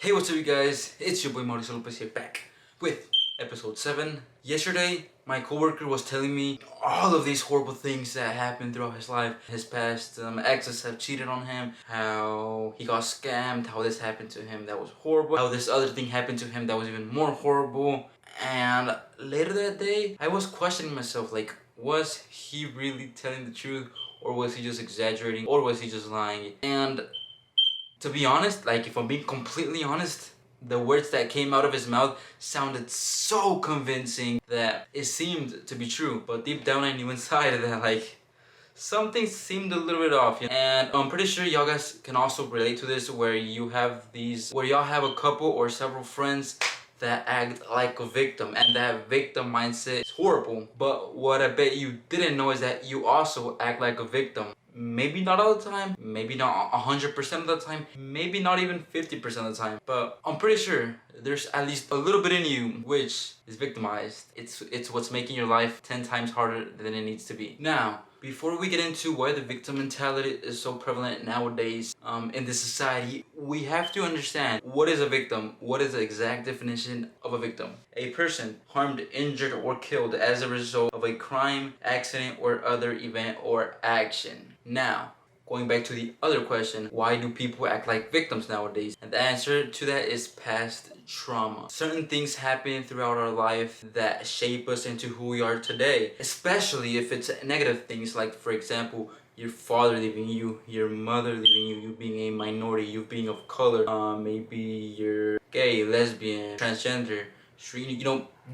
Hey, what's up you guys? It's your boy Mauricio Lopez here back with episode 7. Yesterday, my coworker was telling me all of these horrible things that happened throughout his life. His past exes have cheated on him, how he got scammed, how this happened to him that was horrible, how this other thing happened to him that was even more horrible. And later that day, I was questioning myself, like, was he really telling the truth? Or was he just exaggerating? Or was he just lying? And to be honest, like if I'm being completely honest, the words that came out of his mouth sounded so convincing that it seemed to be true. But deep down I knew inside that like something seemed a little bit off. And I'm pretty sure y'all guys can also relate to this, where y'all have a couple or several friends that act like a victim, and that victim mindset is horrible. But what I bet you didn't know is that you also act like a victim. Maybe not all the time, maybe not 100% of the time, maybe not even 50% of the time, but I'm pretty sure there's at least a little bit in you which is victimized. It's what's making your life 10 times harder than it needs to be. Now, before we get into why the victim mentality is so prevalent nowadays in this society, we have to understand what is a victim. What is the exact definition of a victim? A person harmed, injured, or killed as a result of a crime, accident, or other event or action. Now, going back to the other question, why do people act like victims nowadays? And the answer to that is past trauma. Certain things happen throughout our life that shape us into who we are today, especially if it's negative things, like for example, your father leaving you, your mother leaving you, you being a minority, you being of color, maybe you're gay, lesbian, transgender,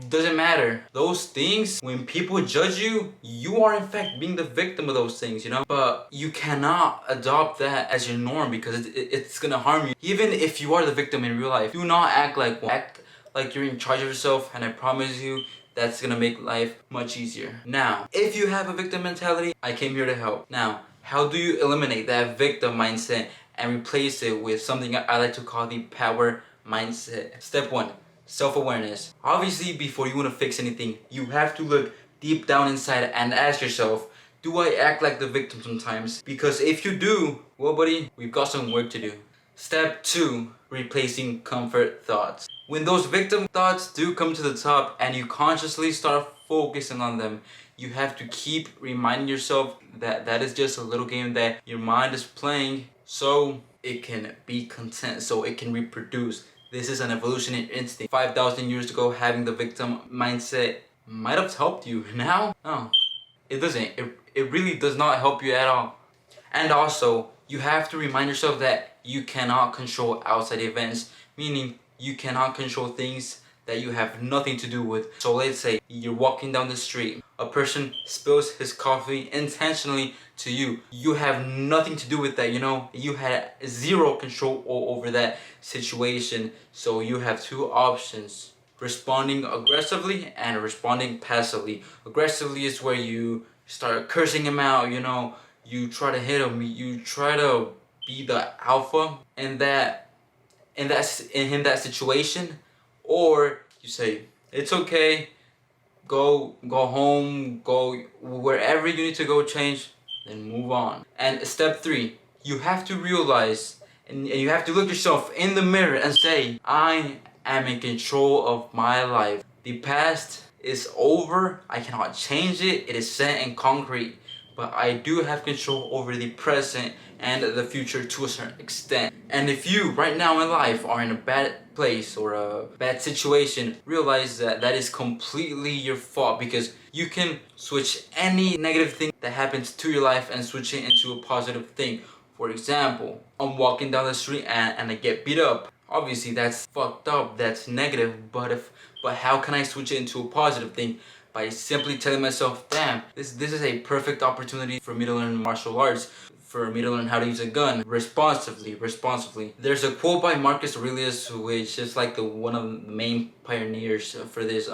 doesn't matter. Those things, when people judge you, you are in fact being the victim of those things, But you cannot adopt that as your norm, because it's gonna harm you. Even if you are the victim in real life, do not act like one. Act like you're in charge of yourself, and I promise you, that's gonna make life much easier. Now, if you have a victim mentality, I came here to help. Now, how do you eliminate that victim mindset and replace it with something I like to call the power mindset? Step 1. Self-awareness. Obviously, before you want to fix anything, you have to look deep down inside and ask yourself, do I act like the victim sometimes? Because if you do, well buddy, we've got some work to do. Step 2. Replacing comfort thoughts. When those victim thoughts do come to the top and you consciously start focusing on them, you have to keep reminding yourself that that is just a little game that your mind is playing so it can be content, so it can reproduce. This is an evolutionary instinct. 5,000 years ago, having the victim mindset might have helped you. Now, no, it doesn't. It really does not help you at all. And also, you have to remind yourself that you cannot control outside events, meaning you cannot control things that you have nothing to do with. So let's say you're walking down the street, a person spills his coffee intentionally to you. You have nothing to do with that, You had zero control over that situation. So you have two options: responding aggressively and responding passively. Aggressively is where you start cursing him out, you try to hit him, you try to be the alpha in that situation. Or you say, it's okay, go home, go wherever you need to go, change, then move on. And step 3, you have to realize and you have to look yourself in the mirror and say, I am in control of my life. The past is over, I cannot change it, it is set in concrete. But I do have control over the present and the future to a certain extent. And if you right now in life are in a bad place or a bad situation, realize that that is completely your fault, because you can switch any negative thing that happens to your life and switch it into a positive thing. For example, I'm walking down the street and I get beat up. Obviously that's fucked up, that's negative, but how can I switch it into a positive thing? By simply telling myself, damn, this is a perfect opportunity for me to learn martial arts, for me to learn how to use a gun responsibly. There's a quote by Marcus Aurelius, which is like one of the main pioneers for this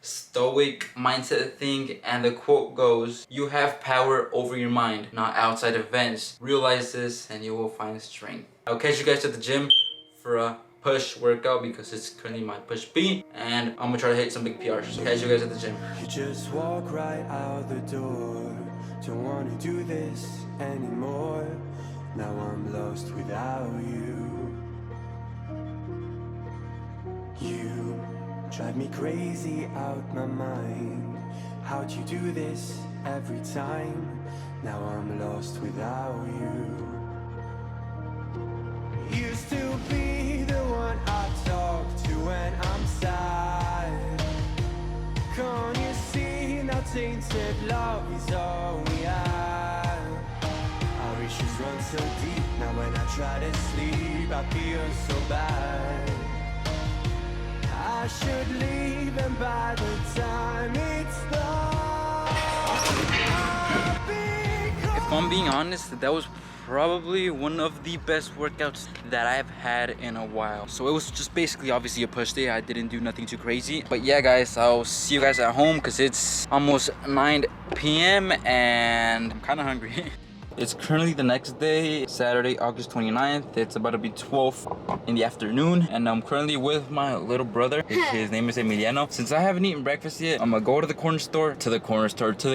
stoic mindset thing, and the quote goes, you have power over your mind, not outside events. Realize this and you will find strength. I'll catch you guys at the gym for a push workout, because it's currently my push B, and I'm gonna try to hit some big PRs. So catch you guys at the gym. You just walk right out the door. Don't wanna do this anymore. Now I'm lost without you. You drive me crazy out my mind. How'd you do this every time? Now I'm lost without you. Used to be the one I talk to when I'm sad. Can't you see now tainted love is all we have? Our issues run so deep. Now when I try to sleep I feel so bad. I should leave, and by the time it's done, If I'm being honest, that was probably one of the best workouts that I've had in a while. So it was just basically obviously a push day. I didn't do nothing too crazy. But yeah guys, I'll see you guys at home because it's almost 9 p.m. and I'm kind of hungry. It's currently the next day, Saturday, August 29th. It's about to be 12 in the afternoon, and I'm currently with my little brother. His name is Emiliano. Since I haven't eaten breakfast yet, I'm gonna go to the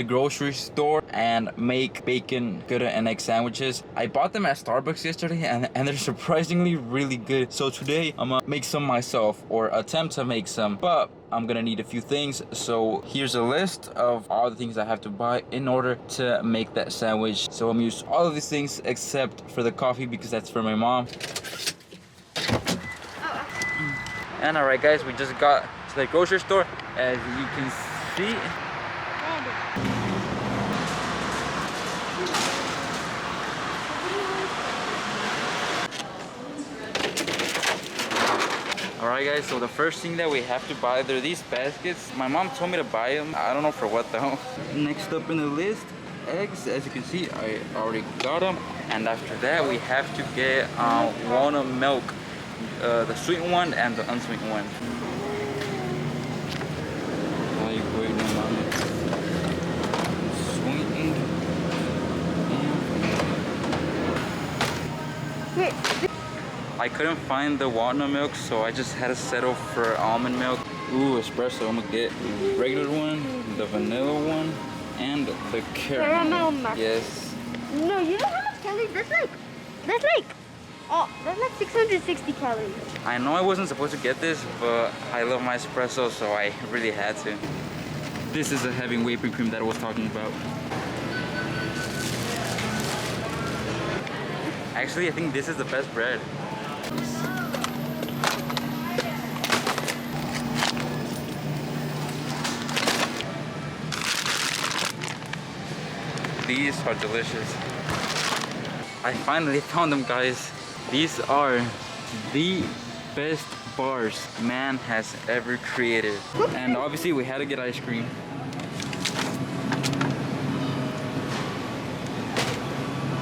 grocery store, and make bacon, Gouda, and egg sandwiches. I bought them at Starbucks yesterday, and they're surprisingly really good. So today, I'm gonna make some myself, or attempt to make some, but I'm gonna need a few things. So here's a list of all the things I have to buy in order to make that sandwich. So I'm gonna use all of these things except for the coffee because that's for my mom. And alright guys, we just got to the grocery store. As you can see, alright guys, so the first thing that we have to buy, they're these baskets. My mom told me to buy them. I don't know for what though. Next up in the list, eggs. As you can see, I already got them. And after that, we have to get walnut milk. The sweet one and the unsweet one. I couldn't find the walnut milk, so I just had to settle for almond milk. Ooh, espresso. I'm gonna get the regular one, the vanilla one, and the caramel. Yes. No, you know how much calories? That's like 660 calories. I know I wasn't supposed to get this, but I love my espresso, so I really had to. This is a heavy whipping cream that I was talking about. Actually, I think this is the best bread. These are delicious. I finally found them, guys. These are the best bars man has ever created. And obviously we had to get ice cream.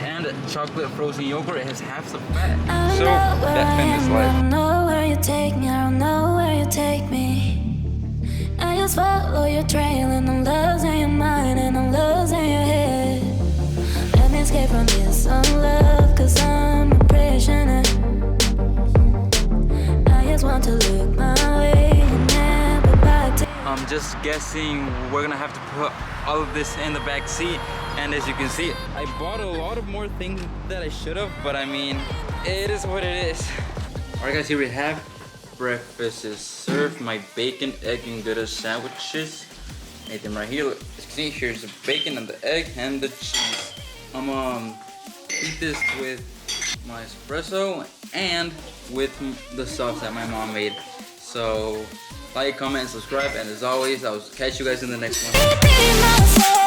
And chocolate frozen yogurt. It has half the fat. So that's been this life. I don't know where you take me, I don't know where you take me. I just follow your trail and I'm losing your mind and I'm losing your head. Let me escape from this love, cause I'm a prisoner. I just want to look my way and never back to. I'm just guessing we're gonna have to put all of this in the back seat. And as you can see, I bought a lot of more things that I should have, but I mean, it is what it is. All right guys, here we have breakfast is served. My bacon, egg, and Gouda sandwiches. Made them right here. As you can see, here's the bacon and the egg and the cheese. I'm gonna eat this with my espresso and with the sauce that my mom made. So like, comment, and subscribe, and as always, I'll catch you guys in the next one.